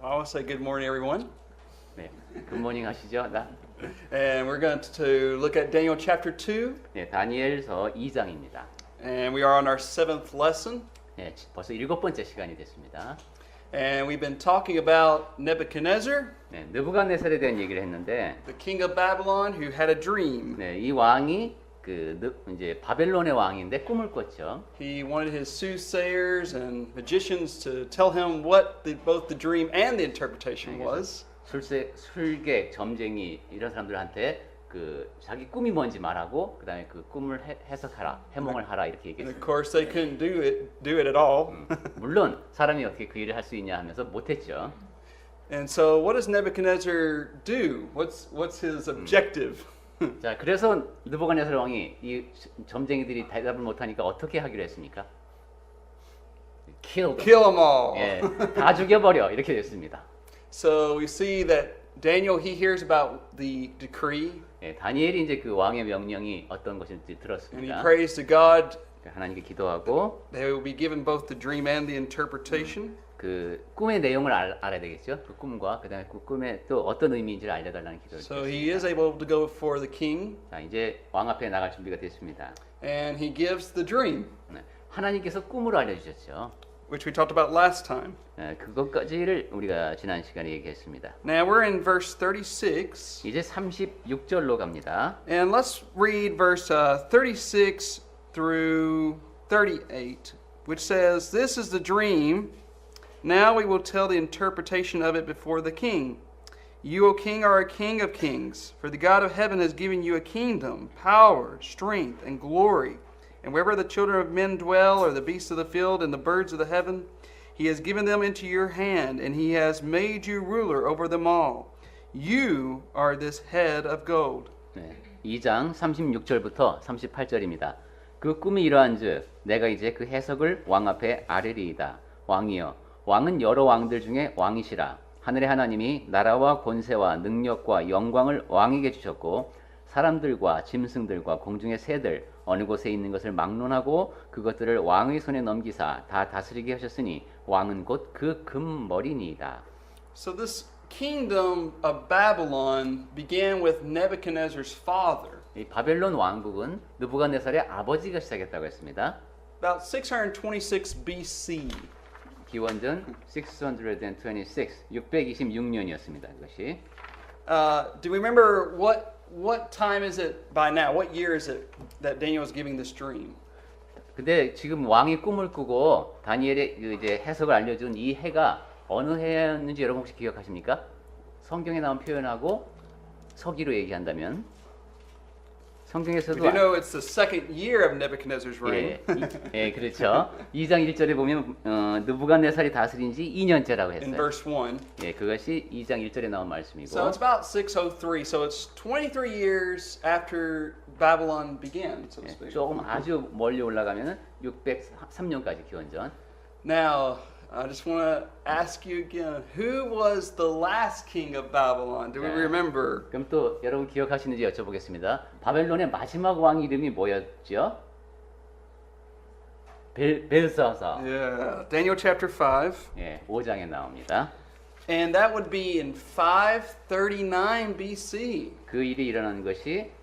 I want to say good morning, everyone. 네, 굿모닝 하시죠? And we're going to look at Daniel chapter 2. 네, 다니엘서 2장입니다. And we are on our 7th lesson. 네, 벌써 7번째 시간이 됐습니다. And we've been talking about Nebuchadnezzar, 네, 느부갓네살에 대한 얘기를 했는데, the king of Babylon, who had a dream. 네, 이 왕이 이제 바벨론의 왕인데 꿈을 꿨죠. He wanted his soothsayers and magicians to tell him what both the dream and the interpretation was. 술객, 점쟁이 이런 사람들한테 자기 꿈이 뭔지 말하고 그다음에 그 꿈을 해석하라, 해몽을 하라 이렇게 And of 얘기했습니다. course, they couldn't do it at all. 물론 사람이 어떻게 그 일을 할 수 있냐 하면서 못했죠. And so, what does Nebuchadnezzar do? What's his objective? 자, 그래서 느부갓네살 왕이 이 점쟁이들이 대답을 못하니까 어떻게 하기로 했습니까? Kill them. Kill them all. 예, 다 죽여버려 이렇게 됐습니다. So we see that Daniel, he hears about the decree. 예, 다니엘이 이제 그 왕의 명령이 어떤 것인지 And he 들었습니다. prays to God. 하나님께 기도하고 They will be given both the dream and the interpretation. 그 꿈의 내용을 알아야 되겠죠. 그 꿈과 그다음에 그 꿈에 또 어떤 의미인지를 알려달라는 기도를 So he 드렸습니다. is able to go before the king, 자, 이제 왕 앞에 나갈 준비가 됐습니다. and he gives the dream, 네, 하나님께서 꿈으로 알려주셨죠. which we talked about last time. 네, 그것까지를 우리가 지난 시간에 얘기했습니다. Now we're in verse 36, 이제 36절로 갑니다. and let's read verse 36 through 38, which says, "This is the dream. Now we will tell the interpretation of it before the king. You, O king, are a king of kings, for the God of heaven has given you a kingdom, power, strength, and glory. And wherever the children of men dwell, or the beasts of the field, and the birds of the heaven, he has given them into your hand, and he has made you ruler over them all. You are this head of gold." 네, 2장 36절부터 38절입니다. 그 꿈이 이러한즉 내가 이제 그 해석을 왕 앞에 아뢰리이다. 왕이여, 왕은 여러 왕들 중에 왕이시라. 하늘의 하나님이 나라와 권세와 능력과 영광을 왕에게 주셨고 사람들과 짐승들과 공중의 새들 어느 곳에 있는 것을 막론하고 그것들을 왕의 손에 넘기사 다 다스리게 하셨으니 왕은 곧 그 금머리니이다. So this kingdom of Babylon began with Nebuchadnezzar's father. 이 바벨론 왕국은 느부갓네살의 아버지가 시작했다고 했습니다. About 626 BC. 기원전 626, 626년이었습니다. 이것이. Do we remember what time is it by now? What year is it that Daniel was giving this dream? 근데 지금 왕이 꿈을 꾸고 다니엘의 이제 해석을 알려준 이 해가 어느 해였는지 여러분 혹시 기억하십니까? 성경에 나온 표현하고 서기로 얘기한다면 성경에서도 We do know it's the second year of Nebuchadnezzar's reign. 예, 그렇죠. 2장 1절에 보면 느부갓네살이 다스린 지 2년째라고 In 했어요. verse 1. 예, 그것이 2장 1절에 나온 말씀이고. So it's about 603. So it's 23 years after Babylon began, so to speak. 조금 아주 멀리 올라가면은 603년까지 기원전. Now, I just want to ask you again, who was the last king of Babylon? Do we remember? 그럼 또 여러분 기억하시는지 여쭤보겠습니다. 바벨론의 마지막 왕 이름이 뭐였죠? 벨사사. Yeah, Daniel chapter 5. 예, 5장에 나옵니다. And that would be in 539 BC. 그 일이 일어난 것이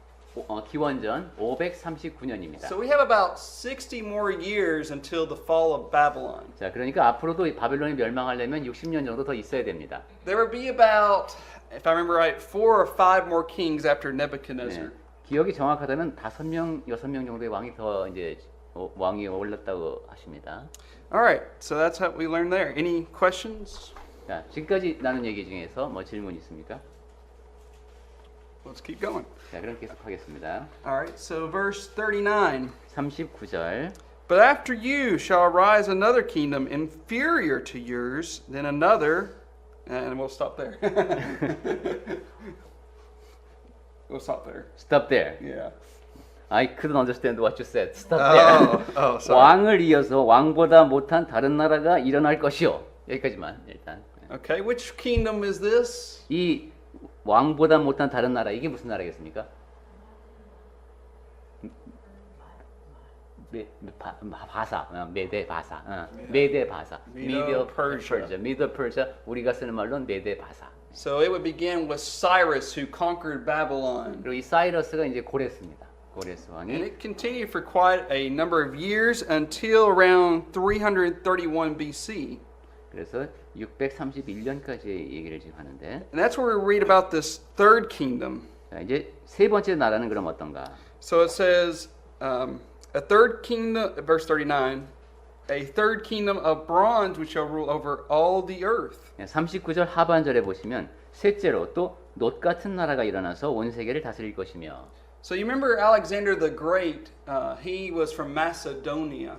기원전 539년입니다. So we have about 60 more years until the fall of Babylon. 자, 그러니까 앞으로도 바벨론이 멸망하려면 60년 정도 더 있어야 됩니다. There would be about, if I remember right, 4 or 5 more kings after Nebuchadnezzar. 네, 기억이 정확하다면 5명, 6명 정도의 왕이 더 이제 왕이 올랐다고 하십니다. All right, so that's what we learned there. Any questions? 자, 지금까지 나눈 얘기 중에서 뭐 질문 있습니까? Let's keep going. 자, 그럼 계속하겠습니다. All right, so verse 39. 39절. But after you shall arise another kingdom inferior to yours, then another, and we'll stop there. We'll stop there. Stop there. Yeah. I couldn't understand what you said. Stop there. Oh, sorry. 왕을 이어서 왕보다 못한 다른 나라가 일어날 것이요. 여기까지만 일단. Okay, which kingdom is this? 이 왕보다 못한 다른 나라 이게 무슨 나라겠습니까? 바사, 메데 바사, 메데 바사, Medo Persia. 미드 퍼시아, 우리가 쓰는 말로는 메데 바사. So it would begin with Cyrus who conquered Babylon. 그리고 이 사이러스가 이제 고레스입니다. 고레스 And 왕이. it continued for quite a number of years until around 331 BC. 그래서 631년까지 얘기를 지금 하는데, And that's where we read about this third kingdom. 자, 이제 세 번째 나라는 그럼 어떤가? So it says, a third kingdom, verse 39, a third kingdom of bronze which shall rule over all the earth. 39절 하반절에 보시면 셋째로 또 놋 같은 나라가 일어나서 온 세계를 다스릴 것이며. So you remember Alexander the Great, he was from Macedonia.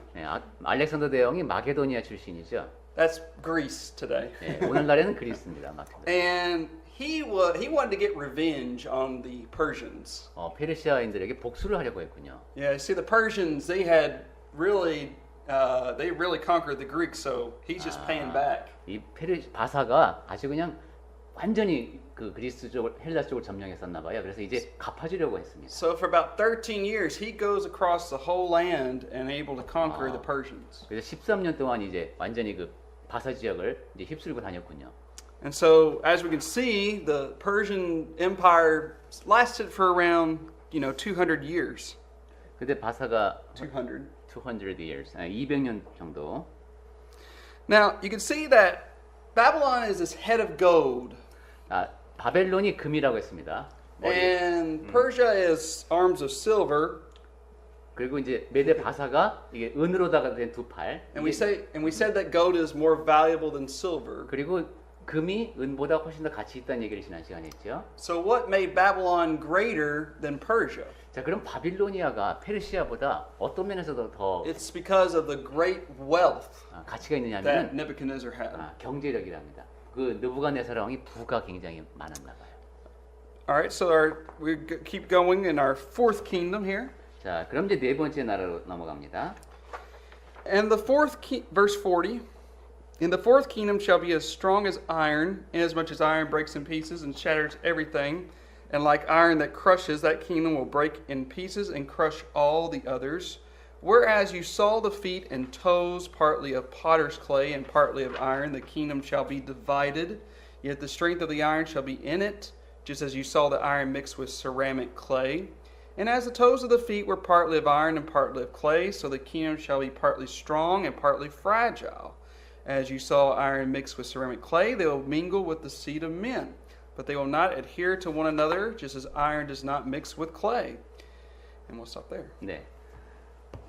알렉산더 대왕이 마게도니아 출신이죠. That's Greece today. 오늘날에는 그리스입니다. 마케도니아. And he wanted to get revenge on the Persians. 페르시아인들에게 복수를 하려고 했군요. Yeah, see the Persians, they really conquered the Greeks, so he's just paying back. 이 바사가 아주 그냥 완전히 그 그리스 쪽을 헬라 쪽을 점령했었나 봐요. 그래서 이제 갚아주려고 했습니다. So for about 13 years, he goes across the whole land and able to conquer the Persians. 그래서 13년 동안 이제 완전히 그 바사 지역을 이제 휩쓸고 다녔군요. And so, as we can see, the Persian Empire lasted for around, 200 years. 그때 바사가 200. 200 years, 200년 정도. Now, you can see that Babylon is this head of gold. 바벨론이 금이라고 했습니다. And Persia is arms of silver. 그리고 이제 메데 바사가 이게 은으로다가 된 두 팔. And we said that gold is more valuable than silver. 그리고 금이 은보다 훨씬 더 가치 있다는 얘기를 지난 시간에 했죠. So what made Babylon greater than Persia? 자, 그럼 바빌로니아가 페르시아보다 어떤 면에서도 더 It's because of the great wealth 가치가 that 있느냐면은 Nebuchadnezzar had. 경제력이랍니다. 그 느부갓네살 왕이 부가 굉장히 많았나 봐요. All right, so we keep going in our fourth kingdom here. 자, 그럼 이제 네 번째 나라로 넘어갑니다. And the verse 40, in the fourth kingdom shall be as strong as iron, inasmuch as iron breaks in pieces and shatters everything, and like iron that crushes, that kingdom will break in pieces and crush all the others. Whereas you saw the feet and toes partly of potter's clay and partly of iron, the kingdom shall be divided, yet the strength of the iron shall be in it, just as you saw the iron mixed with ceramic clay. And as the toes of the feet were partly of iron and partly of clay, so the kingdom shall be partly strong and partly fragile. As you saw iron mixed with ceramic clay, they will mingle with the seed of men, but they will not adhere to one another, just as iron does not mix with clay. And we'll stop there. 네.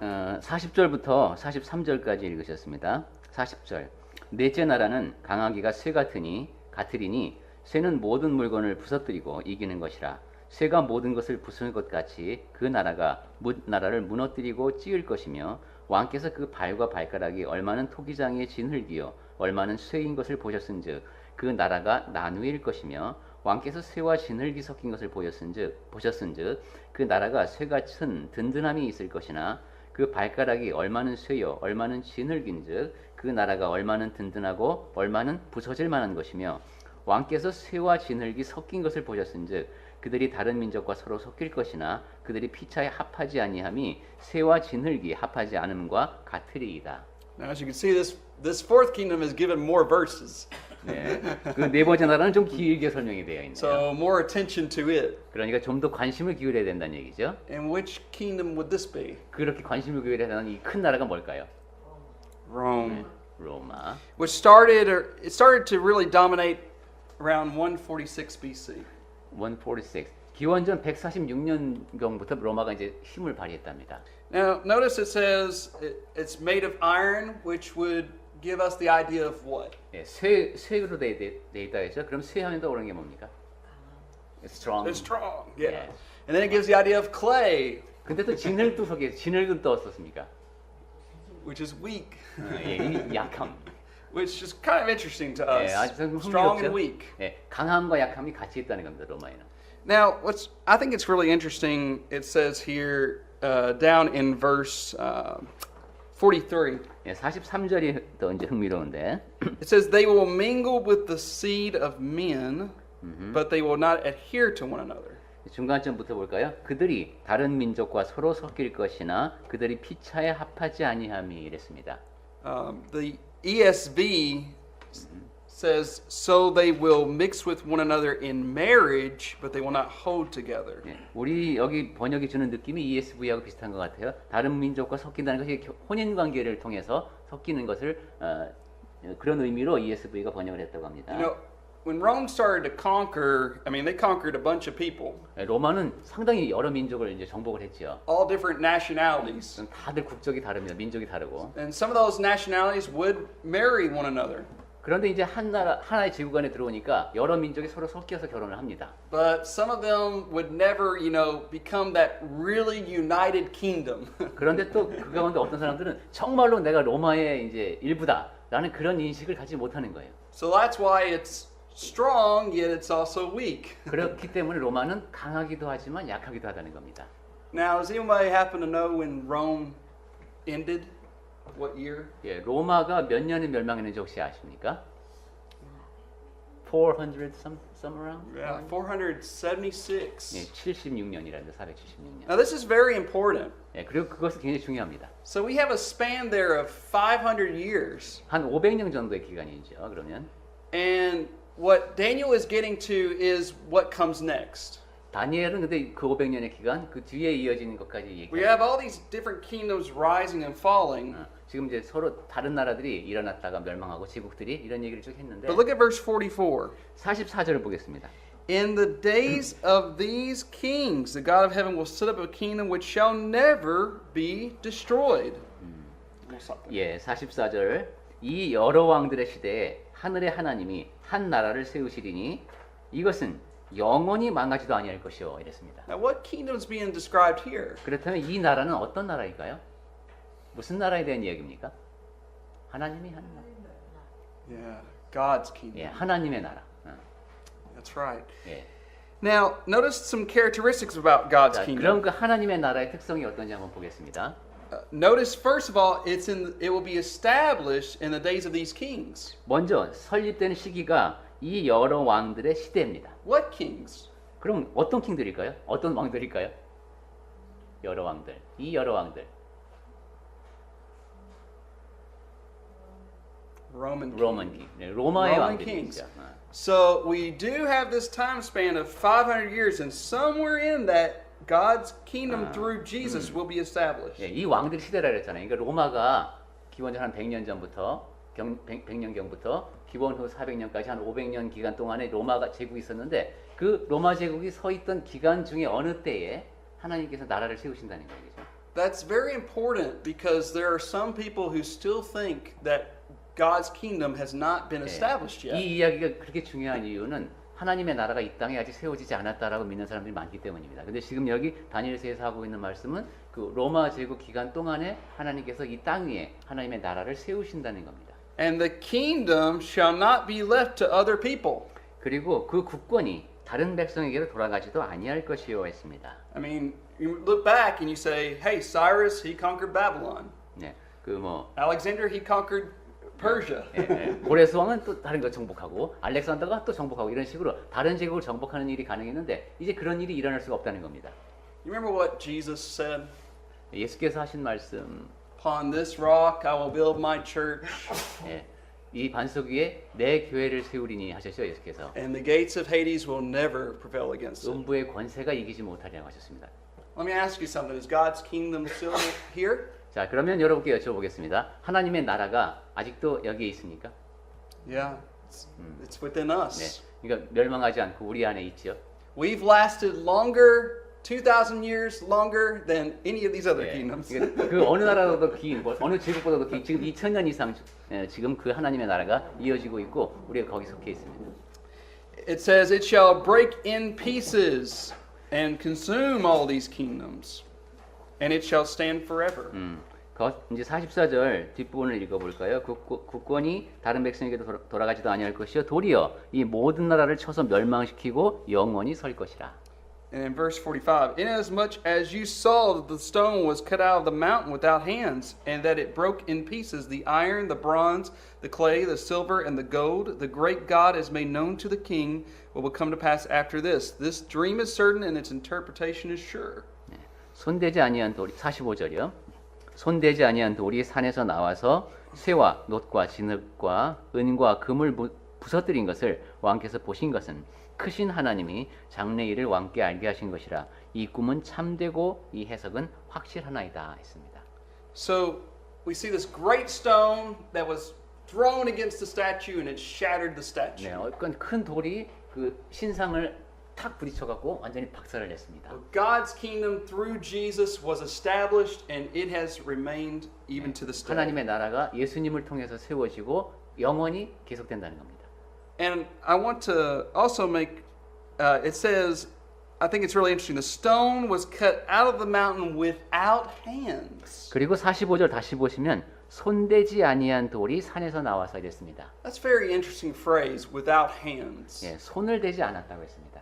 40절부터 43절까지 읽으셨습니다. 40절. 넷째 나라는 강하기가 쇠 같으리니 쇠는 모든 물건을 부서뜨리고 이기는 것이라. 쇠가 모든 것을 부수는 것 같이 그 나라를 무너뜨리고 찌을 것이며 왕께서 그 발과 발가락이 얼마는 토기장의 진흙이요 얼마는 쇠인 것을 보셨은즉 그 나라가 나누일 것이며 왕께서 쇠와 진흙이 섞인 것을 보셨은즉 그 나라가 쇠같은 든든함이 있을 것이나 그 발가락이 얼마는 쇠요 얼마는 진흙인즉 그 나라가 얼마는 든든하고 얼마는 부서질 만한 것이며 왕께서 쇠와 진흙이 섞인 것을 보셨은즉 그들이 다른 민족과 서로 섞일 것이나 그들이 피차에 합하지 아니함이 쇠와 진흙이 합하지 않음과 같으리이다. Now, as you can see, this fourth kingdom is given more verses. 네, 그 네 번째 나라는 좀 길게 설명이 되어 있네요. So more attention to it. 그러니까 좀 더 관심을 기울여야 된다는 얘기죠. And which kingdom would this be? 그렇게 관심을 기울여야 되는 이 큰 나라가 뭘까요? Rome. 네, 로마. Which started to really dominate around 146 BC. 146. 기원전 146년경부터 로마가 이제 힘을 발휘했답니다. Now, notice it says it's made of iron, which would give us the idea of what? 네, 쇠로 돼 있다 했죠. 그럼 쇠하면 떠오르는 게 뭡니까? Strong. It's strong. Yeah. Yes. And then it gives the idea of clay, 근데 또 진흙도 속에 진흙은 떠왔었습니까? which is weak, 약함. which is kind of interesting to us. 네, 아주 좀 Strong 흥미롭죠. and weak. 네, 강함과 약함이 같이 있다는 겁니다. 로마에는. Now, I think it's really interesting. It says here down in verse 43. 네, 43절이 더 이제 흥미로운데. It says they will mingle with the seed of men, but they will not adhere to one another. 중간쯤부터 볼까요? 그들이 다른 민족과 서로 섞일 것이나 그들이 피차에 합하지 아니함이 이랬습니다. The ESV says, so they will mix with one another in marriage, but they will not hold together. 예, 우리 여기 번역이 주는 느낌이 ESV하고 비슷한 것 같아요. 다른 민족과 섞인다는 것이 혼인 관계를 통해서 섞이는 것을 그런 의미로 ESV가 번역을 했다고 합니다. You know, when Rome started to conquer, I mean, they conquered a bunch of people, 예, 로마는 상당히 여러 민족을 이제 정복을 했죠. all different nationalities. 다들 국적이 다릅니다. 민족이 다르고. And some of those nationalities would marry one another. 그런데 이제 하나의 지구 안에 들어오니까 여러 민족이 서로 섞여서 결혼을 합니다. But some of them would never, become that really united kingdom. 그런데 또 그 가운데 어떤 사람들은 정말로 내가 로마의 이제 일부다라는 그런 인식을 갖지 못하는 거예요. So that's why it's strong, yet it's also weak. 그렇기 때문에 로마는 강하기도 하지만 약하기도 하다는 겁니다. Now, does anybody happen to know when Rome ended? What year? 예, 로마가 몇 년에 멸망했는지 혹시 아십니까? 400 some around? Yeah, 476. 예, 76년이랍니다. 476년. Now, this is very important. 예, 그리고 그것이 굉장히 중요합니다. So we have a span there of 500 years. 한 500년 정도의 기간이죠. 그러면 And what Daniel is getting to is what comes next. 다니엘은 근데 그 500년의 기간 그 뒤에 이어지는 것까지 We 얘기해요. have all these different kingdoms rising and falling. 지금 이제 서로 다른 나라들이 일어났다가 멸망하고 제국들이 이런 얘기를 쭉 했는데 But look at verse 44. 44절을 보겠습니다. In the days of these kings, the God of heaven will set up a kingdom which shall never be destroyed. We'll stop there. 예, 44절. 이 여러 왕들의 시대에 하늘의 하나님이 한 나라를 세우시리니 이것은 영원히 망하지도 아니할 것이요 이랬습니다. Now, what kingdom is being described here? 그렇다면 이 나라는 어떤 나라일까요? 무슨 나라에 대한 이야기입니까? 하나님이 하는 나라. Yeah, God's kingdom. 예, 하나님의 나라. That's right. 예. Now, notice some characteristics about God's 자, kingdom. 그럼 그 하나님의 나라의 특성이 어떤지 한번 보겠습니다. Notice, first of all, it will be established in the days of these kings. 먼저 설립되는 시기가 이 여러 왕들의 시대입니다. What kings? 그럼 어떤 킹들일까요? 어떤 왕들일까요? 여러 왕들. 이 여러 왕들. Roman 로만 킹. 네, 로마의 Roman 왕들이죠. kings. So we do have this time span of 500 years, and somewhere in that, God's kingdom through Jesus will be established. 예, 이 왕들 시대라 그랬잖아요. 그러니까 로마가 기원전 한 100년 전부터 100년경부터 기원 후 400년까지 한 500년 기간 동안에 로마가 제국이 있었는데 그 로마 제국이 서 있던 기간 중에 어느 때에 하나님께서 나라를 세우신다는 거죠. That's very important because there are some people who still think that God's kingdom has not been established yet. 이 이야기가 그렇게 중요한 이유는 하나님의 나라가 이 땅에 아직 세워지지 않았다라고 믿는 사람들이 많기 때문입니다. 근데 지금 여기 다니엘서에서 하고 있는 말씀은 그 로마 제국 기간 동안에 하나님께서 이 땅 위에 하나님의 나라를 세우신다는 겁니다. And the kingdom shall not be left to other people. 그리고 그 국권이 다른 백성에게로 돌아가지도 아니할 것이요 했습니다. I mean, you look back and you say, hey, Cyrus, he conquered Babylon. 네, 그 뭐 Alexander, he conquered Persia. 고레스 왕은 또 다른 거 정복하고 알렉산더가 또 정복하고 이런 식으로 다른 제국을 정복하는 일이 가능했는데 이제 그런 일이 일어날 수가 없다는 겁니다. You remember what Jesus said? 예수께서 하신 말씀, Upon this rock I will build my church, 예, 이 반석 위에 내 교회를 세우리니 하셨죠 예수께서. and the gates of Hades will never prevail against it. 음부의 권세가 이기지 못하리라고 하셨습니다. Let me ask you something. Is God's kingdom still here? 자, 그러면 여러분께 여쭤보겠습니다. 하나님의 나라가 아직도 여기에 있습니까? Yeah, it's within us. 네, 그러니까 멸망하지 않고 우리 안에 있죠. We've lasted longer, 2,000 years longer than any of these other kingdoms. 그러니까 그 어느 나라보다도 긴, 어느 제국보다도 긴, 지금 2000년 이상 지금 그 하나님의 나라가 이어지고 있고 우리가 거기 속해 있습니다. It says, it shall break in pieces and consume all these kingdoms, and it shall stand forever. 이제 44절 뒷부분을 읽어볼까요? 국권이 다른 백성에게도 돌아가지도 아니할 것이요 도리어 이 모든 나라를 쳐서 멸망시키고 영원히 설 것이라. And in verse 45, inasmuch as you saw that the stone was cut out of the mountain without hands, and that it broke in pieces the iron, the bronze, the clay, the silver, and the gold, the great God has made known to the king what will come to pass after this. This dream is certain, and its interpretation is sure. 손대지 아니한 돌이 45절이요. 손대지 아니한 돌이 산에서 나와서 쇠와 놋과 진흙과 은과 금을 부서뜨린 것을 왕께서 보신 것은 크신 하나님이 장래 일을 왕께 알게 하신 것이라. 이 꿈은 참되고 이 해석은 확실하나이다 했습니다. So we see this great stone that was thrown against the statue and it shattered the statue. 네, 어떤 큰 돌이 그 신상을 탁 부딪혀갖고 완전히 박살을 냈습니다. God's kingdom through Jesus was established and it has remained even to this day. 하나님의 나라가 예수님을 통해서 세워지고 영원히 계속된다는 겁니다. And I want to also make, it says, I think it's really interesting, the stone was cut out of the mountain without hands. 그리고 45절 다시 보시면 손대지 아니한 돌이 산에서 나와서 이랬습니다. That's a very interesting phrase, without hands. 예, 손을 대지 않았다고 했습니다.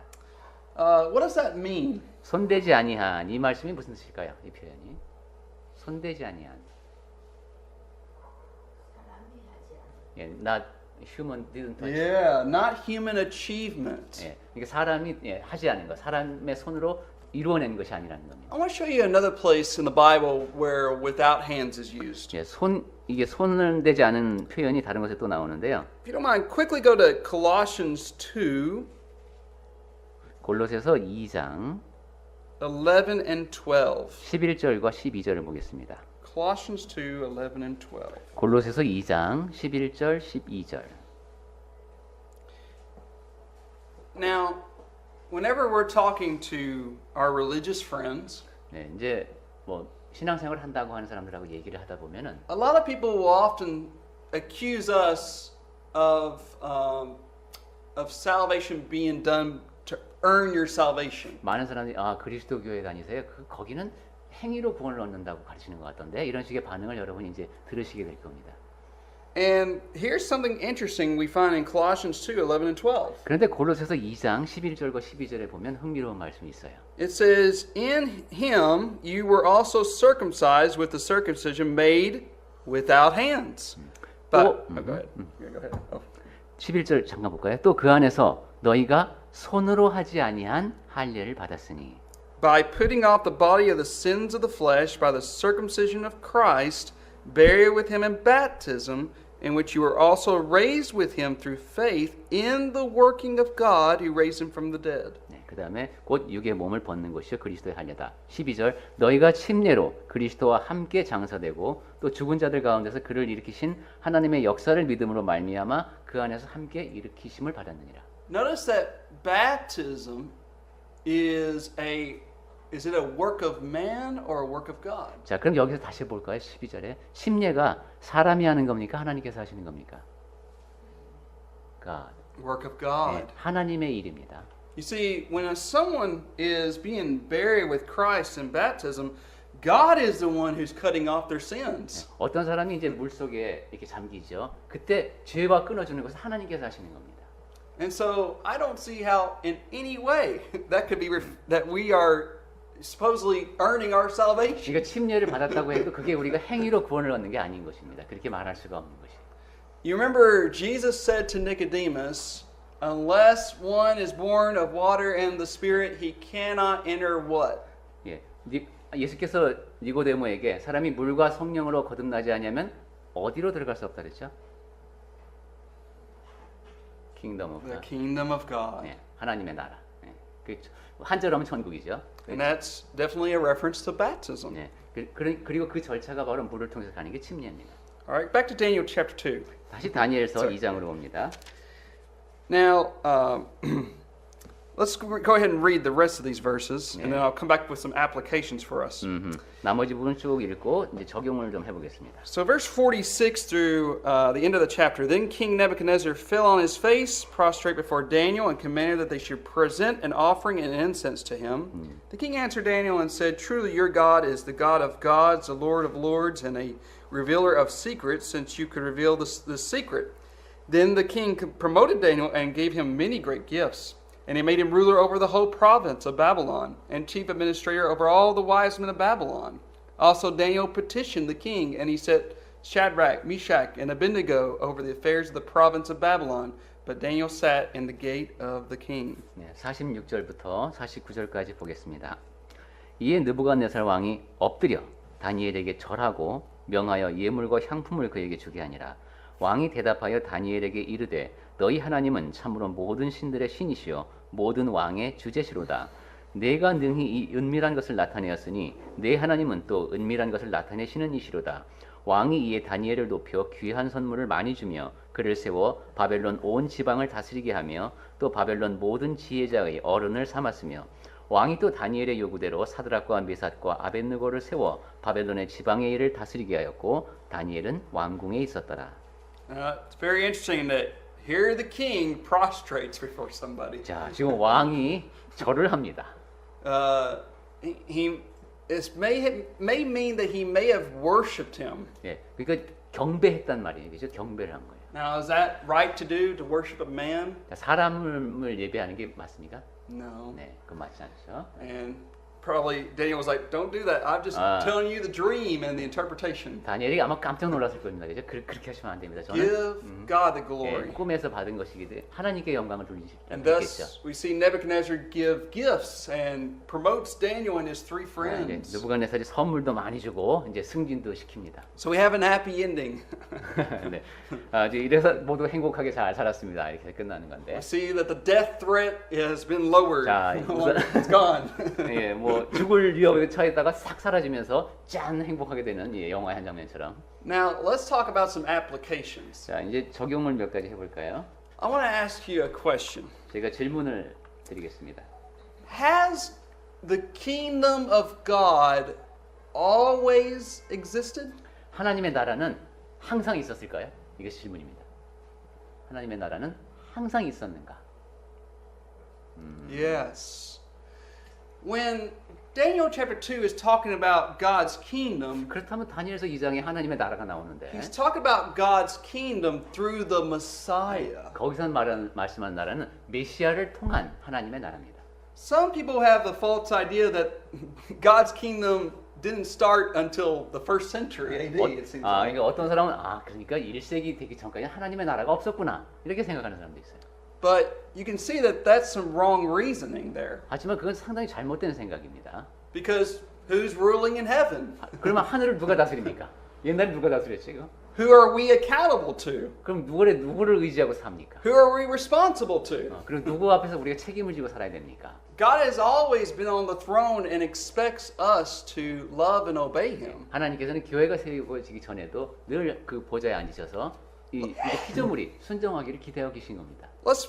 What does that mean? 손대지 아니한 이 말씀이 무슨 뜻일까요? 이 표현이 손대지 아니한. 예, not human didn't touch. Yeah, not human achievement. 예, 이게 사람이 하지 않은 것, 사람의 손으로 이루어낸 것이 아니라는 겁니다. I want to show you another place in the Bible where without hands is used. 예, 이게 손을 대지 않은 표현이 다른 곳에 또 나오는데요. If you don't mind, quickly go to Colossians 2. 골로새서 2장 11 and 12. 11절과 12절을 보겠습니다. Colossians 2, 11 and 12. 골로새서 2장 11절 12절. Now, whenever we're talking to our religious friends, 네, 이제 뭐 신앙생활 한다고 하는 사람들하고 얘기를 하다 보면은 a lot of people will often accuse us of salvation being done to earn your salvation. 많은 사람들이 그리스도 교회 다니세요? 거기는 행위로 구원을 얻는다고 가르치는 것 같던데 이런 식의 반응을 여러분이 이제 들으시게 될 겁니다. And here's something interesting we find in Colossians 2, 11 and 12. 그런데 골로새서 2장 11절과 12절에 보면 흥미로운 말씀이 있어요. It says, in him you were also circumcised with the circumcision made without hands. But, go ahead. Yeah, go ahead. 11절 잠깐 볼까요? 또 그 안에서 너희가 손으로 하지 아니한 할례를 받았으니 By putting off the body of the sins of the flesh by the circumcision of Christ, buried with him in baptism, in which you were also raised with him through faith in the working of God who raised him from the dead. 네, 그 다음에 곧 육의 몸을 벗는 것이 그리스도의 할례다. 12절 너희가 침례로 그리스도와 함께 장사되고 또 죽은 자들 가운데서 그를 일으키신 하나님의 역사를 믿음으로 말미암아 그 안에서 함께 일으키심을 받았느니라. Notice that baptism is it a work of man or a work of God? 자, 그럼 여기서 다시 볼까요? 12절에 침례가 사람이 하는 겁니까? 하나님께서 하시는 겁니까? God. Work of God. 네, 하나님의 일입니다. You see, when someone is being buried with Christ in baptism, God is the one who's cutting off their sins. 어떤 사람이 이제 물 속에 이렇게 잠기죠. 그때 죄와 끊어주는 것은 하나님께서 하시는 겁니다. And so I don't see how in any way that could be that we are supposedly earning our salvation. 그러니까 침례를 받았다고 해도 그게 우리가 행위로 구원을 얻는 게 아닌 것입니다. 그렇게 말할 수가 없는 것이. You remember Jesus said to Nicodemus, unless one is born of water and the Spirit, he cannot enter what? 예, 예수께서 니고데모에게 사람이 물과 성령으로 거듭나지 않으면 어디로 들어갈 수 없다 그랬죠? Kingdom of The God. kingdom of God. 네, 하나님의 나라. 네, 그 한자로 하면 천국이죠. And that's definitely a reference to baptism. 네, 그리고 그 절차가 바로 물을 통해서 가는 게 침례입니다. All right, back to Daniel chapter 2. 다시 다니엘서 2장으로 옵니다. Now, let's go ahead and read the rest of these verses, and then I'll come back with some applications for us. 나머지 부분 쭉 읽고 이제 적용을 좀 해보겠습니다. So verse 46 through the end of the chapter. Then King Nebuchadnezzar fell on his face, prostrate before Daniel, and commanded that they should present an offering and incense to him. The king answered Daniel and said, truly your God is the God of gods, the Lord of lords, and a revealer of secrets, since you could reveal this secret. Then the king promoted Daniel and gave him many great gifts. And he made him ruler over the whole province of Babylon, and chief administrator over all the wise men of Babylon. Also Daniel petitioned the king, and he set Shadrach, Meshach, and Abednego over the affairs of the province of Babylon. But Daniel sat in the gate of the king. 네, 46절부터 49절까지 보겠습니다. 이에 느부갓네살 왕이 엎드려 다니엘에게 절하고 명하여 예물과 향품을 그에게 주게 하니라. 왕이 대답하여 다니엘에게 이르되 너희 하나님은 참으로 모든 신들의 신이시요 모든 왕의 주제시로다. 내가 능히 이 은밀한 것을 나타내었으니 내 하나님은 또 은밀한 것을 나타내시는 이시로다. 왕이 이에 다니엘을 높여 귀한 선물을 많이 주며 그를 세워 바벨론 온 지방을 다스리게 하며 또 바벨론 모든 지혜자의 어른을 삼았으며 왕이 또 다니엘의 요구대로 사드락과 메삭과 아벳느고를 세워 바벨론의 지방의 일을 다스리게 하였고 다니엘은 왕궁에 있었더라. It's very interesting that here the king prostrates before somebody. 자, 지금 왕이 절을 합니다. It may mean that he may have worshipped him. 예, 그러니까 경배했단 말이에요. 그죠? 경배를 한 거예요. Now, is that right to do, to worship a man? 자, 사람을 예배하는 게 맞습니까? No. 네, 그건 맞지 않죠. And probably Daniel was like, don't do that. I'm just telling you the dream and the interpretation. 다니엘이 아마 깜짝 놀랐을 겁니다. 그죠? 그렇게 하시면 안 됩니다. 저는 Give God the 예, glory. 꿈에서 받은 것이기 때문에 하나님께 영광을 돌리시라고 And 했겠죠. thus, we see Nebuchadnezzar give gifts and promotes Daniel and his three 이제 friends. 느부갓네살이 선물도 많이 주고 이제 승진도 시킵니다. So we have an happy ending. 네, 이제 이래서 모두 행복하게 잘 살았습니다. 이렇게 끝나는 건데. We see that the death threat has been lowered. 자, It's gone. 예, 뭐 죽을 위협에 처했다가 싹 사라지면서 짠 행복하게 되는 예, 영화의 한 장면처럼. Now, let's talk about some applications. 자, 이제 적용을 몇 가지 해볼까요? I want to ask you a question. 제가 질문을 드리겠습니다. Has the kingdom of God always existed? 하나님의 나라는 항상 있었을까요? 이게 질문입니다. 하나님의 나라는 항상 있었는가? Yes. When Daniel chapter 2 is talking about God's kingdom, 그렇다면 다니엘서 2장에 하나님의 나라가 나오는데 he's talking about God's kingdom through the Messiah. 거기서 말씀한 나라는 메시아를 통한 하나님의 나라입니다. Some people have the false idea that God's kingdom didn't start until the first century AD. It seems like. 그러니까 어떤 사람은 그러니까 1세기 되기 전까지 하나님의 나라가 없었구나 이렇게 생각하는 사람도 있어요. But you can see that that's some wrong reasoning there. 하지만 그건 상당히 잘못된 생각입니다. Because who's ruling in heaven? 그러면 하늘을 누가 다스립니까? 옛날에 누가 다스렸지 이거? Who are we accountable to? 그럼 누구를 의지하고 삽니까? Who are we responsible to? 그리고 누구 앞에서 우리가 책임을 지고 살아야 됩니까? God has always been on the throne and expects us to love and obey Him. 하나님께서는 교회가 세워지기 전에도 늘 그 보좌에 앉으셔서 이 피조물이 순종하기를 기대하고 계신 겁니다. Let's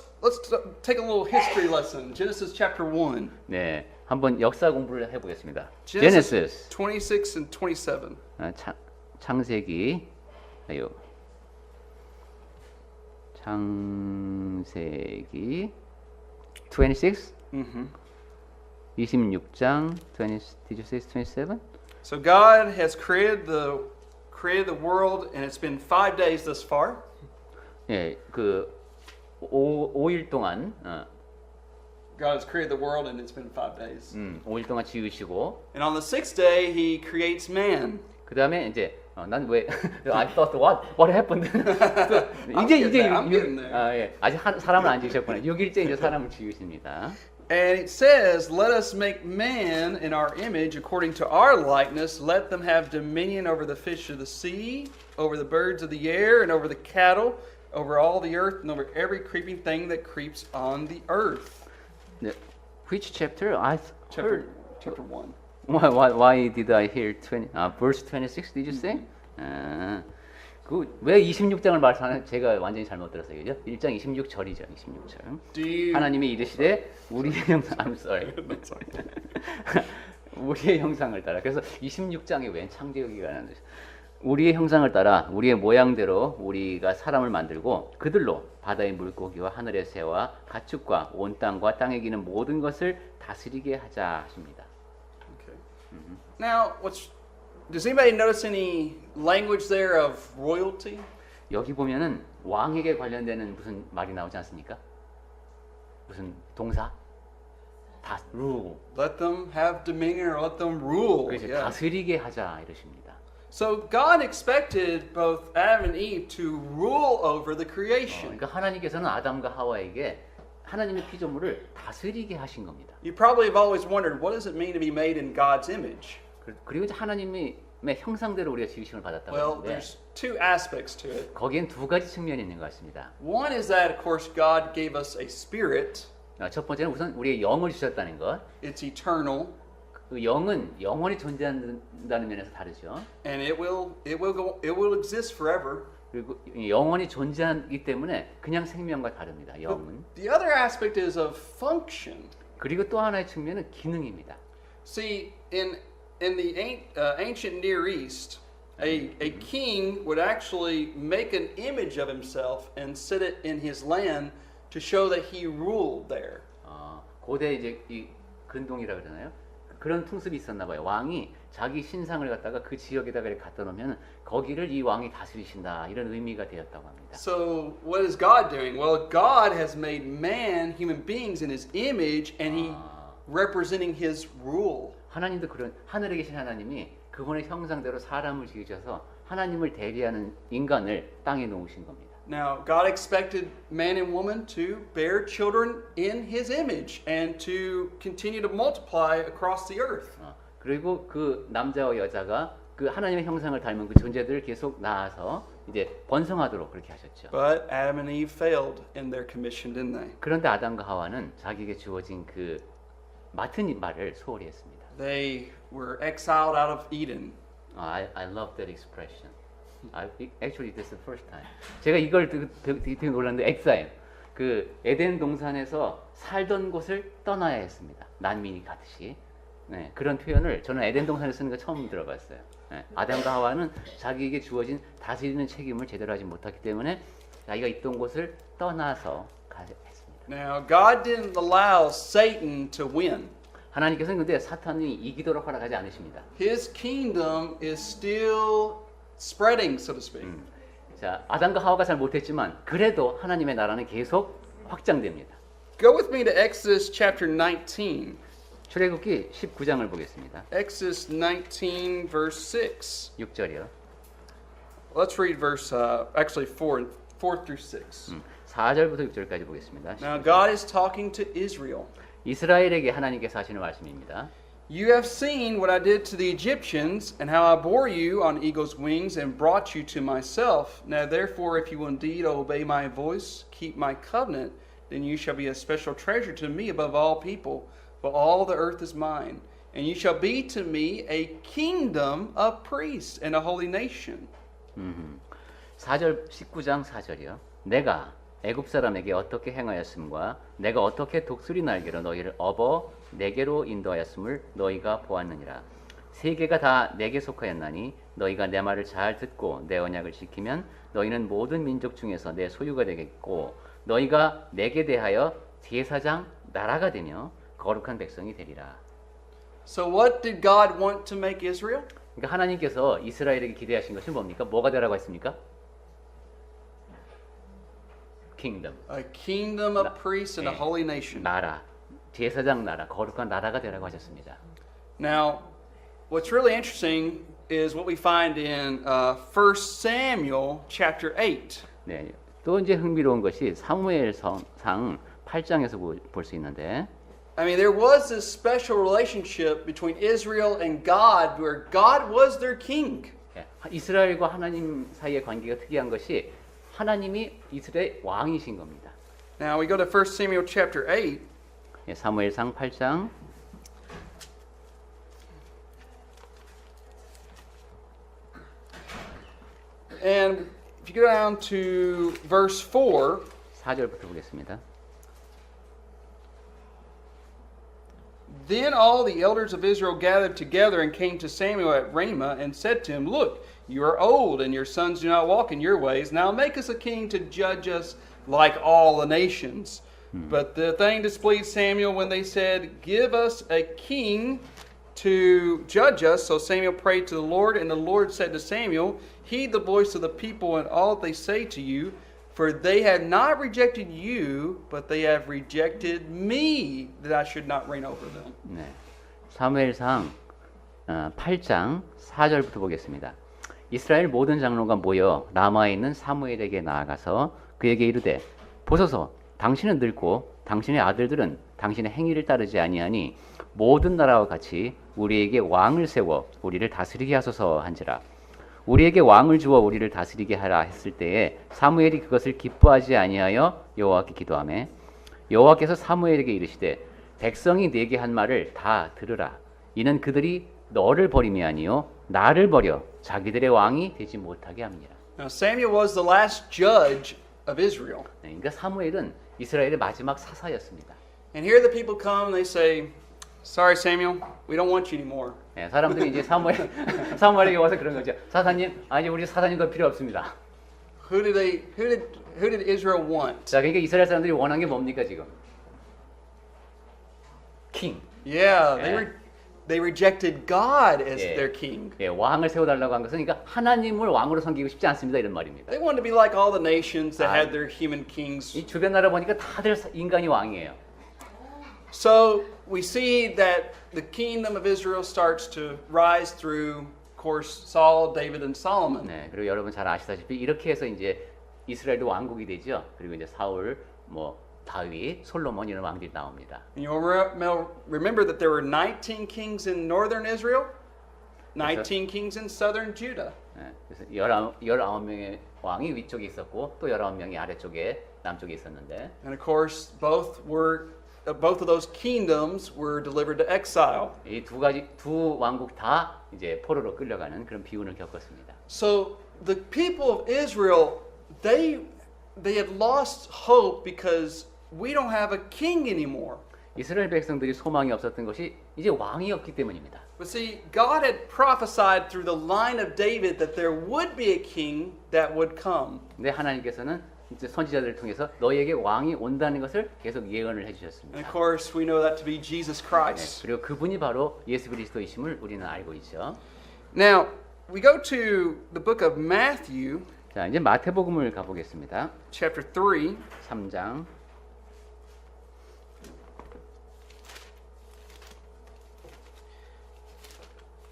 take a little history lesson. Genesis chapter 1. 네, 한번 역사 공부를 해보겠습니다. Genesis 제네시스 26 and 27. 창세기 창세기 26 26장 20 Did you say 27? So God has created the world and it's been 5 days thus far. 예, 그 5일 동안 God has created the world and it's been 5 days. 5일 동안 지으시고 And on the 6th day he creates man. 그다음에 이제 난 왜 I thought what happened? I'm getting there. 예. 아직 사람을 안 지으셨구나. 6일째 이제 사람을 지으십니다. And it says, "Let us make man in our image, according to our likeness. Let them have dominion over the fish of the sea, over the birds of the air, and over the cattle, over all the earth, and over every creeping thing that creeps on the earth." 네. Which chapter? I heard. Chapter 1. Why did I hear verse 26? Did you say? 왜 26장을 말하는 제가 완전히 잘못 들었어요. 그죠? 1장 26절이죠. 26절. 하나님이 이르시되 우리의 형상 I'm sorry. 우리의 형상을 따라. 그래서 26장에 웬 창조기가 나는데 우리의 형상을 따라 우리의 모양대로 우리가 사람을 만들고 그들로 바다의 물고기와 하늘의 새와 가축과 온 땅과 땅에 기는 모든 것을 다스리게 하자 하십니다. Okay. Now, does anybody notice any language there of royalty? 여기 보면은 왕에게 관련되는 무슨 말이 나오지 않습니까? 무슨 동사? 다 rule. Let them have dominion or let them rule. 그래서 Yeah. 다스리게 하자 이러십니다. So God expected both Adam and Eve to rule over the creation. 그러니까 하나님께서는 아담과 하와에게 하나님의 피조물을 다스리게 하신 겁니다. You probably have always wondered, what does it mean to be made in God's image? 그리고 이제 하나님의 형상대로 우리가 지으심을 받았다고 Well, 하는데 there's two aspects to it. 거기엔 두 가지 측면이 있는 것 같습니다. One is that, of course, God gave us a spirit. 첫 번째는 우선 우리의 영을 주셨다는 것. It's eternal, 그 영은 영원히 존재한다는 면에서 다르죠. and it will exist forever. 그리고 영원히 존재하기 때문에 그냥 생명과 다릅니다. 영은. The other aspect is of function. 그리고 또 하나의 측면은 기능입니다. See, in the ancient Near East, a king would actually make an image of himself and set it in his land to show that he ruled there. 고대 이제 이 근동이라 그러나요? 그런 풍습이 있었나 봐요. 왕이 자기 신상을 갖다가 그 지역에다가 이렇게 갖다 놓으면 거기를 이 왕이 다스리신다 이런 의미가 되었다고 합니다. So what is God doing? Well, God has made man, human beings, in His image, and He representing His rule. 하나님도 그런 하늘에 계신 하나님이 그분의 형상대로 사람을 지으셔서 하나님을 대리하는 인간을 땅에 놓으신 겁니다. Now, God expected man and woman to bear children in His image and to continue to multiply across the earth. 그리고 그 남자와 여자가 그 하나님의 형상을 닮은 그 존재들을 계속 낳아서 이제 번성하도록 그렇게 하셨죠. But Adam and Eve failed in their commission, didn't they? 그런데 아담과 하와는 자기에게 주어진 그 맡은 말을 소홀히 했습니다. They were exiled out of Eden. I love that expression. Actually, this is the first time. 제가 이걸 되게 놀랐는데 exile. 그 에덴 동산에서 살던 곳을 떠나야 했습니다. 난민이 가듯이. 네, 그런 표현을 저는 에덴 동산에 쓰는 거 처음 들어봤어요. 네, 아담과 하와는 자기에게 주어진 다스리는 책임을 제대로 하지 못했기 때문에 자기가 있던 곳을 떠나서 가야 했습니다. Now, God didn't allow Satan to win. 하나님께서는 근데 사탄이 이기도록 허락하지 않으십니다. His kingdom is still spreading, so to speak. 자, 아담과 하와가 잘 못했지만 그래도 하나님의 나라는 계속 확장됩니다. Go with me to Exodus chapter 19. 출애굽기 19장을 보겠습니다. Exodus 19 verse 6. 6절이요. Let's read verse actually 4 through 6. 4절부터 6절까지 보겠습니다. Now God is talking to Israel. 이스라엘에게 하나님께서 하시는 말씀입니다. You have seen what I did to the Egyptians and how I bore you on eagle's wings and brought you to myself. Now therefore if you will indeed obey my voice, keep my covenant, then you shall be a special treasure to me above all people, for all the earth is mine. And you shall be to me a kingdom of priests and a holy nation. 19장 4절이요. 내가 애굽 사람에게 어떻게 행하였음과 내가 어떻게 독수리 날개로 너희를 업어 내게로 인도하였음을 너희가 보았느니라. 세계가 다 내게 속하였나니 너희가 내 말을 잘 듣고 내 언약을 지키면 너희는 모든 민족 중에서 내 소유가 되겠고 너희가 내게 대하여 제사장 나라가 되며 거룩한 백성이 되리라. So what did God want to make Israel? 그러니까 하나님께서 이스라엘에게 기대하신 것이 뭡니까? 뭐가 되라고 했습니까? Kingdom. A kingdom of priests and a holy nation. 나라, 제사장 나라, 거룩한 나라가 되라고 하셨습니다. Now, what's really interesting is what we find in 1 Samuel chapter 8. 네, 또 이제 흥미로운 것이 사무엘상 8장에서 볼 수 있는데 I mean, there was this special relationship between Israel and God where God was their king. 이스라엘과 하나님 사이의 관계가 특이한 것이 하나님이 이스라엘 왕이신 겁니다. Now we go to 1 Samuel chapter 8. 사무엘상 8장 And if you go down to verse 4, 4절부터 보겠습니다. Then all the elders of Israel gathered together and came to Samuel at Ramah and said to him, Look, you are old and your sons do not walk in your ways. Now make us a king to judge us like all the nations. But the thing displeased Samuel when they said, Give us a king to judge us. So Samuel prayed to the Lord, and the Lord said to Samuel, Heed the voice of the people and all that they say to you, For they have not rejected you, but they have rejected me, that I should not reign over them. 네. 사무엘상 8장 4절부터 보겠습니다. 이스라엘 모든 장로가 모여 라마에 있는 사무엘에게 나아가서 그에게 이르되 보소서 당신은 늙고 당신의 아들들은 당신의 행위를 따르지 아니하니 모든 나라와 같이 우리에게 왕을 세워 우리를 다스리게 하소서 한지라. 우리에게 왕을 주어 우리를 다스리게 하라 했을 때에 사무엘이 그것을 기뻐하지 아니하여 여호와께 기도하매 여호와께서 사무엘에게 이르시되 백성이 네게 한 말을 다 들으라. 이는 그들이 너를 버림이 아니요 나를 버려 자기들의 왕이 되지 못하게 함이니라. Now Samuel was the last judge of Israel. 네, 그러니까 사무엘은 이스라엘의 마지막 사사였습니다. And here the people come and they say, "Sorry, Samuel, we don't want you anymore." 네, 사람들이 이제 사무엘에게 와서 그런 거죠. 사사님, 아니 우리 사사님도 필요 없습니다. Who did Israel want? 자, 그러니까 이스라엘 사람들이 원한 게 뭡니까 지금? king. Yeah, Yeah. they rejected God as Yeah. their king. 예, 왕을 세워달라고 한 것은 그러니까 하나님을 왕으로 섬기고 싶지 않습니다 이런 말입니다. They wanted to be like all the nations that had their human kings. 이 주변 나라 보니까 다들 인간이 왕이에요. So we see that the kingdom of Israel starts to rise through, of course, Saul, David, and Solomon. 네, 그리고 여러분 잘 아시다시피 이렇게 해서 이제 이스라엘도 왕국이 되죠. 그리고 이제 사울, 뭐 다윗, 솔로몬 이런 왕들이 나옵니다. And you'll remember that there were 19 kings in northern Israel, 19 kings in southern Judah. 네, 그래서 19명의 왕이 위쪽에 있었고 또 19명이 아래쪽에 남쪽에 있었는데. And of course, both of those kingdoms were delivered to exile. 이 두 왕국 다 이제 포로로 끌려가는 그런 비운을 겪었습니다. So the people of Israel, they had lost hope because we don't have a king anymore. 이스라엘 백성들이 소망이 없었던 것이 이제 왕이 없기 때문입니다. But see, God had prophesied through the line of David that there would be a king that would come. 근데 하나님께서는 이제 선지자들을 통해서 너희에게 왕이 온다는 것을 계속 예언을 해주셨습니다. And of course, we know that to be Jesus Christ. 네, 그리고 그분이 바로 예수 그리스도이심을 우리는 알고 있죠. Now, we go to the book of Matthew, 자, 이제 마태복음을 가보겠습니다. chapter 3. 3장.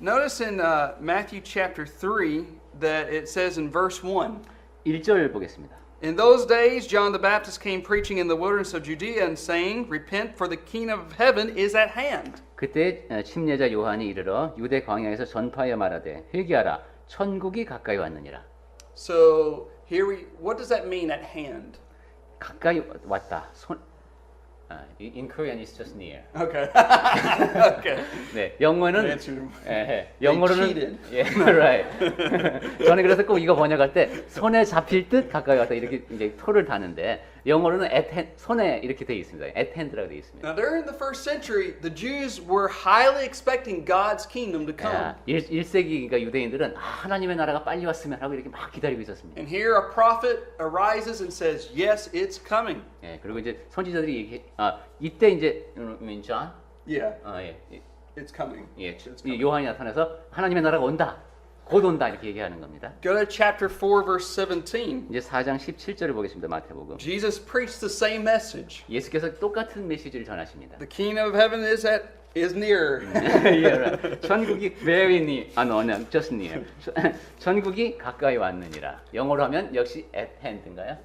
Notice in Matthew chapter 3 that it says in verse 1, 1절 보겠습니다. In those days John the Baptist came preaching in the wilderness of Judea and saying, Repent, for the kingdom of heaven is at hand. 그때 침례자 요한이 이르러 유대 광야에서 전파하여 말하되 회개하라 천국이 가까이 왔느니라. So what does that mean at hand? 가까이 왔다. In Korean it's just near. Okay. Okay. 네, 영어는 Answer. 영어로는 right. 저는 그래서 꼭 이거 번역할 때 손에 잡힐 듯 가까이 왔다 이렇게 이제 토를 다는데 영어로는 at hand, 손에 이렇게 돼 있습니다. at hand라고 돼 있습니다. Now during the first century, the Jews were highly expecting God's kingdom to come. 1세기 그러니까 유대인들은 하나님의 나라가 빨리 왔으면 하고 이렇게 막 기다리고 있었습니다. And here a prophet arises and says, Yes, it's coming. 예, 그리고 이제 선지자들이 얘기, 이때 이제 John, Yeah, 예, it's coming. 예, 요한이 나타나서 하나님의 나라가 온다, 곧 온다 이렇게 얘기하는 겁니다. Go to chapter 4, verse 17. 이제 4장 17절을 보겠습니다. 마태복음. Jesus preached the same message. 예수께서 똑같은 메시지를 전하십니다. The kingdom of heaven is near. yeah, right. 천국이 very near. no, just near. 천국이 가까이 왔느니라. 영어로 하면 역시 at hand인가요?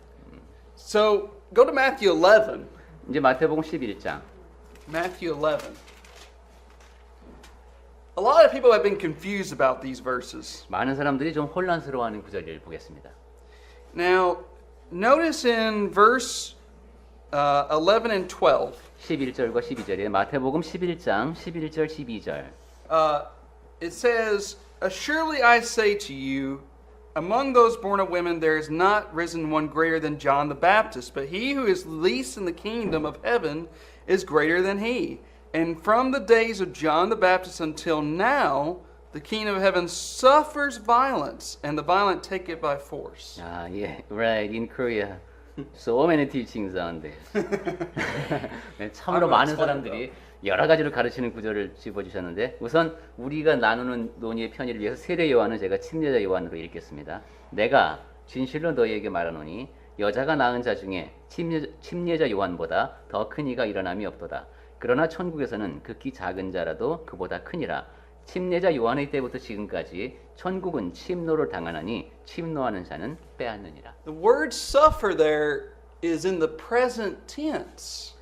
So go to Matthew 11. 이제 마태복음 11장. Matthew 11. A lot of people have been confused about these verses. 많은 사람들이 좀 혼란스러워하는 구절을 보겠습니다. Now, notice in verse 11 and 12. 11절과 12절에 마태복음 11장 11절 12절. It says, Surely I say to you, among those born of women there is not risen one greater than John the Baptist, but he who is least in the kingdom of heaven is greater than he. And from the days of John the Baptist until now, the kingdom of heaven suffers violence, and the violent take it by force. 예, right, in Korea. So many teachings on this. 네, 참으로 많은 사람들이 여러 가지로 가르치는 구절을 집어주셨는데 우선 우리가 나누는 논의의 편의를 위해서 세례 요한은 제가 침례자 요한으로 읽겠습니다. 내가 진실로 너희에게 말하노니 여자가 낳은 자 중에 침례자 요한보다 더 큰 이가 일어남이 없도다. 그러나 천국에서는 극히 작은 자라도 그보다 크니라. 침례자 요한의 때부터 지금까지 천국은 침노를 당하나니 침노하는 자는 빼앗느니라. The word suffer there is in the present tense.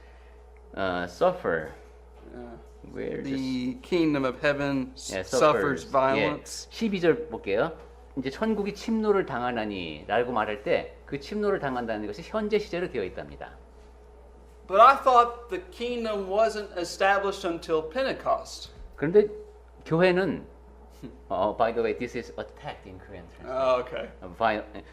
Suffer. Where The kingdom of heaven suffers suffers violence. 12절 볼게요. 이제 천국이 침노를 당하나니라고 말할 때 그 침노를 당한다는 것이 현재 시제로 되어 있답니다. But I thought the kingdom wasn't established until Pentecost. 그런데 교회는 by the way, this is attacked in Korean translation.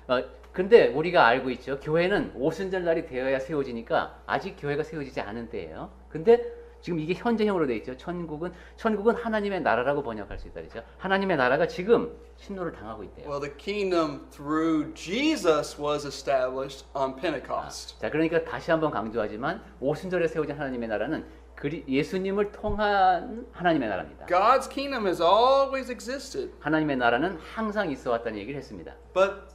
Okay. 근데 우리가 알고 있죠. 교회는 오순절 날이 되어야 세워지니까 아직 교회가 세워지지 않은 때예요. 근데 지금 이게 현재형으로 되어 있죠. 천국은 하나님의 나라라고 번역할 수 있다 그랬죠. 하나님의 나라가 지금 침노를 당하고 있대요. Well, the kingdom through Jesus was established on Pentecost. 자, 그러니까 다시 한번 강조하지만 오순절에 세워진 하나님의 나라는 예수님을 통한 하나님의 나라입니다. God's kingdom has always existed. 하나님의 나라는 항상 있어 왔다는 얘기를 했습니다. But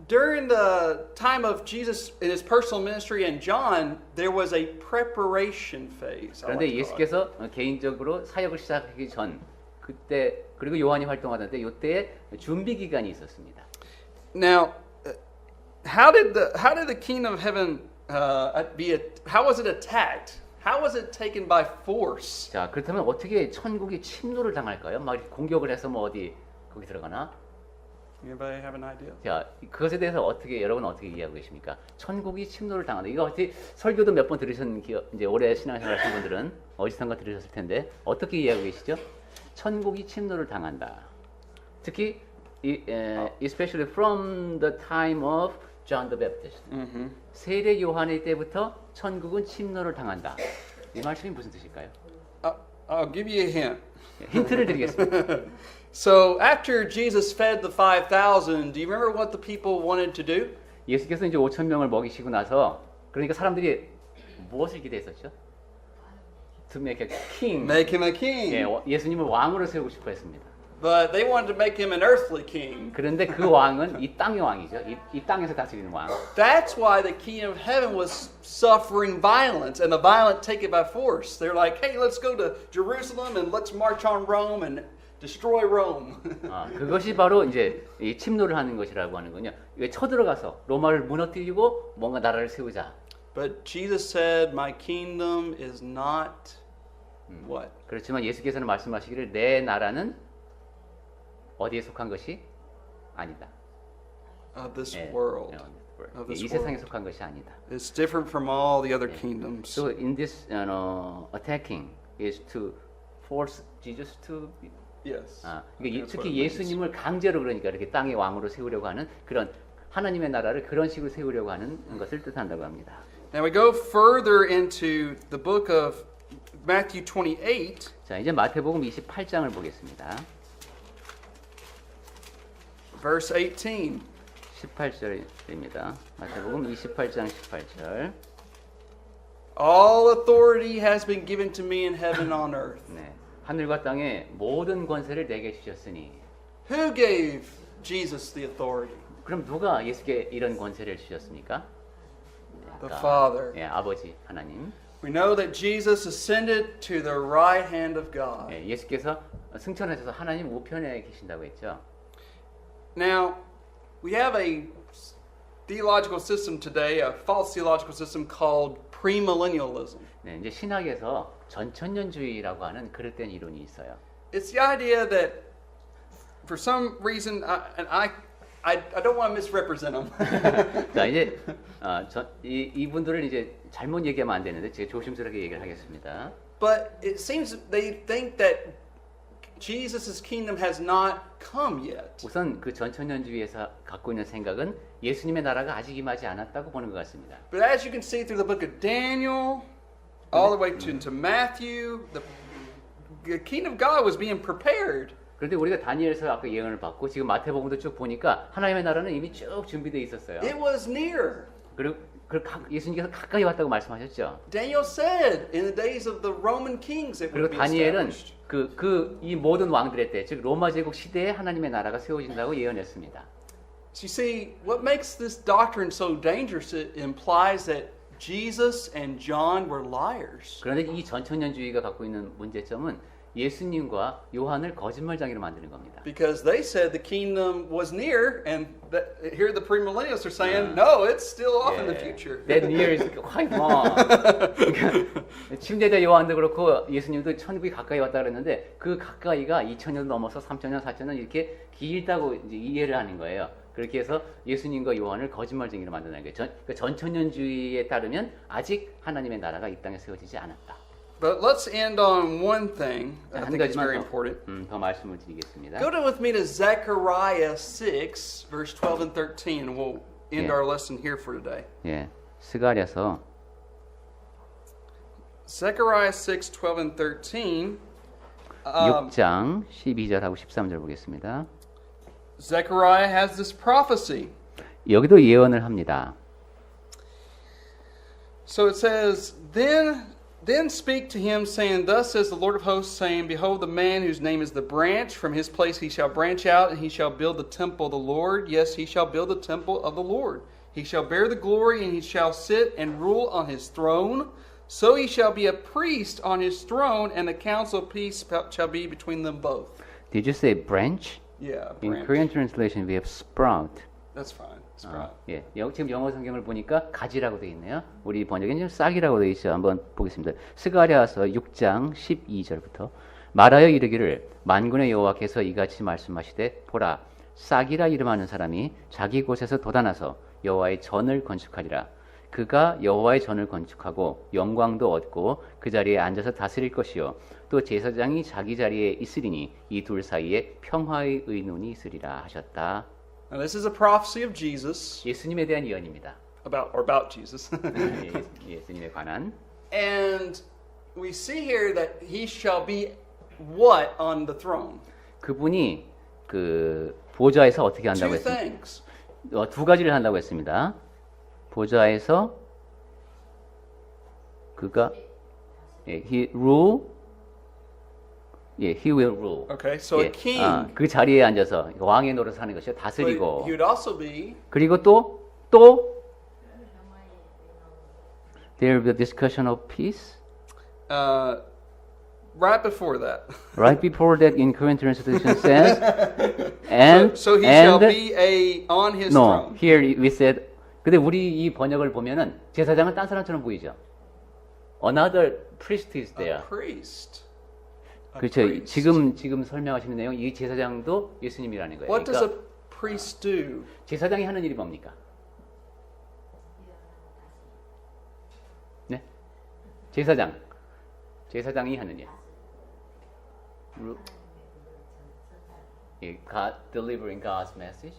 during the time of Jesus in his personal ministry and John, there was a preparation phase. I 그런데 like to call it. 예수께서 개인적으로 사역을 시작하기 전 그때 그리고 요한이 활동하던 때 이때에 준비 기간이 있었습니다. Now, how did the kingdom of heaven how was it attacked? How was it taken by force? 자, 그렇다면 어떻게 천국이 침노를 당할까요? 막 이렇게 공격을 해서 뭐 어디 거기 들어가나? Anybody have an idea? 자, 그것에 대해서 여러분 어떻게 이해하고 계십니까? 천국이 침노를 당한다. 이거 어떻게 설교도 몇 번 들으신 이제 오래 신앙생활 하신 분들은 어디선가 들으셨을 텐데 어떻게 이해하고 계시죠? 천국이 침노를 당한다. 특히 especially from the time of John the Baptist. 세례 요한의 때부터 천국은 침노를 당한다. 이 말씀이 무슨 뜻일까요? I'll give you a hint. 힌트를 드리겠습니다. So after Jesus fed the 5,000, do you remember what the people wanted to do? 예수께서 이제 5천 명을 먹이시고 나서 그러니까 사람들이 무엇을 기대했었죠? To make a king. Make him a king. 예, 예수님을 왕으로 세우고 싶어 했습니다. But they wanted to make him an earthly king. 그런데 그 왕은 이 땅의 왕이죠. 이 땅에서 다스리는 왕. That's why the kingdom of heaven was suffering violence, and the violent take it by force. They're like, hey, let's go to Jerusalem and let's march on Rome and destroy Rome. 그것이 바로 이제 이 침노를 하는 것이라고 하는군요. 이게 쳐들어가서 로마를 무너뜨리고 뭔가 나라를 세우자. But Jesus said, my kingdom is not what? 그렇지만 예수께서는 말씀하시기를 내 나라는 어디에 속한 것이 아니다. Of this 예, world. 이 Of this 세상에 world. 속한 것이 아니다. It's different from all the other kingdoms. So in this attacking is to force Jesus to Yes. 그러니까 That's 특히 what it means. 예수님을 강제로 그러니까 이렇게 땅의 왕으로 세우려고 하는 그런 하나님의 나라를 그런 식으로 세우려고 하는 것을 뜻한다고 합니다. Now we go further into the book of Matthew 28. 자, 이제 마태복음 28장을 보겠습니다. Verse 18. 18절입니다. 마태복음 28장 18절. All authority has been given to me in heaven and on earth. 네. 하늘과 땅에 모든 권세를 내게 주셨으니. Who gave Jesus the authority? 그럼 누가 예수께 이런 권세를 주셨습니까? The Father. 예, 아버지 하나님. We know that Jesus ascended to the right hand of God. 예, 예수께서 승천하셔서 하나님 우편에 계신다고 했죠. Now, we have a theological system today, a false theological system called premillennialism. 네, 이제 신학에서 전천년주의라고 하는 그릇된 이론이 있어요. It's the idea that for some reason, I don't want to misrepresent them. 자, 이제 이분들을 이제 잘못 얘기하면 안 되는데 제가 조심스럽게 얘기를 하겠습니다. But it seems they think that Jesus' kingdom has not come yet. 우선 그 전천년주의에서 갖고 있는 생각은 예수님의 나라가 아직 임하지 않았다고 보는 것 같습니다. But as you can see through the book of Daniel, all the way into Matthew, the kingdom of God was being prepared. 그런데 우리가 다니엘서 아까 예언을 받고 지금 마태복음도 쭉 보니까 하나님의 나라는 이미 쭉 준비되어 있었어요. It was near. 그리고 예수님께서 가까이 왔다고 말씀하셨죠. Daniel said in the days of the Roman kings it 그리고 would be 다니엘은 established. 이 모든 왕들의 때, 즉 로마 제국 시대에 하나님의 나라가 세워진다고 예언했습니다. So you see, what makes this doctrine so dangerous, it implies that Jesus and John were liars. 그런데 이 전천년주의가 갖고 있는 문제점은 예수님과 요한을 거짓말쟁이로 만드는 겁니다. Because they said the kingdom was near, and here the premillennialists are saying, no, it's still off in the future. That near is quite long. 그러니까 침례자 요한도 그렇고 예수님도 천국이 가까이 왔다 그랬는데 그 가까이가 2000년 넘어서 3000년, 4000년 이렇게 길다고 이제 이해를 하는 거예요. 그렇게 해서 예수님과 요한을 거짓말쟁이로 만드는 거예요. 그러니까 전천년주의에 따르면 아직 하나님의 나라가 이 땅에 세워지지 않았다. But let's end on one thing I 한 think is very 가지만 important. 더 말씀을 드리겠습니다. Go with me to Zechariah 6, verse 12 and 13, and we'll end Yeah. our lesson here for today. 예, 스가랴서 Zechariah 6, 12 and 13. 6장 12절하고 13절 보겠습니다. Zechariah has this prophecy. 여기도 예언을 합니다. So it says, Then speak to him, saying, Thus says the Lord of hosts, saying, Behold, the man whose name is the branch, from his place he shall branch out, and he shall build the temple of the Lord. Yes, he shall build the temple of the Lord. He shall bear the glory, and he shall sit and rule on his throne. So he shall be a priest on his throne, and the council of peace shall be between them both. Did you say branch? Yeah, In branch. Korean translation we have sprout. That's fine. Sprout. 예, 지금 영어 성경을 보니까 가지라고 되어 있네요. 우리 번역에는 좀 싹이라고 되어 있어요. 한번 보겠습니다. 스가랴서 6장 12절부터 말하여 이르기를 만군의 여호와께서 이같이 말씀하시되 보라 싹이라 이름하는 사람이 자기 곳에서 돋아나서 여호와의 전을 건축하리라. 그가 여호와의 전을 건축하고 영광도 얻고 그 자리에 앉아서 다스릴 것이요 또 제사장이 자기 자리에 있으리니 이 둘 사이에 평화의 의논이 있으리라 하셨다. Now, this is a prophecy of Jesus, 예수님에 대한 예언입니다. about Jesus. 예수님에 관한. And we see here that he shall be what on the throne? 그분이 그 보좌에서 어떻게 한다고 Two 했습니까? things. 두 가지를 한다고 했습니다. 보좌에서 그가 he rule, he will rule. Okay, so a king. 그 자리에 앉아서 왕의 노릇을 하는 것이요 But 다스리고. he would also be 그리고 또 there will be a discussion of peace. right before that. Right before that, in Korean translation says, and so he shall be on his no. throne. Here we said. 근데 우리 이 번역을 보면은 제사장은 딴 사람처럼 보이죠. Another priest is there. A priest. A 그렇죠. priest. 지금 설명하시는 내용 이 제사장도 예수님이라는 거예요. What does a 그러니까 priest do? 제사장이 하는 일이 뭡니까? 네? 제사장이 하는 일. delivering God's message.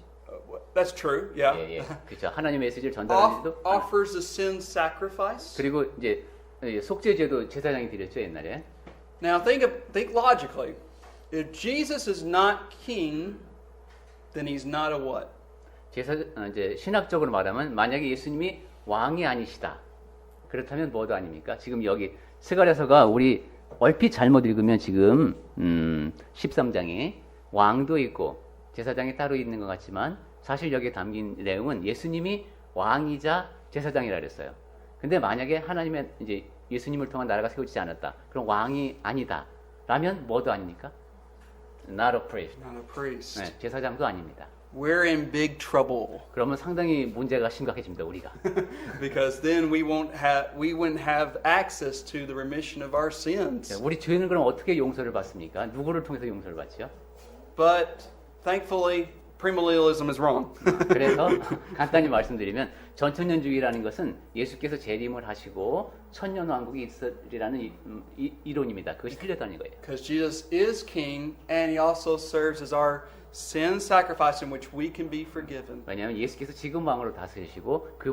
That's true. Yeah. 예. 그렇죠. 하나님의 메시지를 전달하는 일도. Offers a sin sacrifice. 그리고 이제 속죄제도 제사장이 드렸죠 옛날에. Now think logically. If Jesus is not king, then he's not a what? 이제 신학적으로 말하면 만약에 예수님이 왕이 아니시다. 그렇다면 뭐도 아닙니까? 지금 여기 스가랴서가 우리 얼핏 잘못 읽으면 지금 13장에 왕도 있고 제사장이 따로 있는 것 같지만 사실 여기에 담긴 내용은 예수님이 왕이자 제사장이라 그랬어요. 근데 만약에 하나님의 이제 예수님을 통한 나라가 세워지지 않았다. 그럼 왕이 아니다. 라면 뭐도 아닙니까? Not a priest. Not a priest. 네, 제사장도 아닙니다. We're in big trouble. 그러면 상당히 문제가 심각해집니다, 우리가. Because then we wouldn't have access to the remission of our sins. 우리 죄는 그럼 어떻게 용서를 받습니까? 누구를 통해서 용서를 받죠? But thankfully, premillennialism is wrong. 그래서 간단히 말씀드리면 전천년주의라는 것은 예수께서 재림을 하시고 천년왕국이 있으리라는 이론입니다. 그것이 틀렸다는 거예요. Because Jesus is king and he also serves as our sin sacrifice in which we can be forgiven. 왜냐하면 예수께서 지금 왕으로 다스리시고 그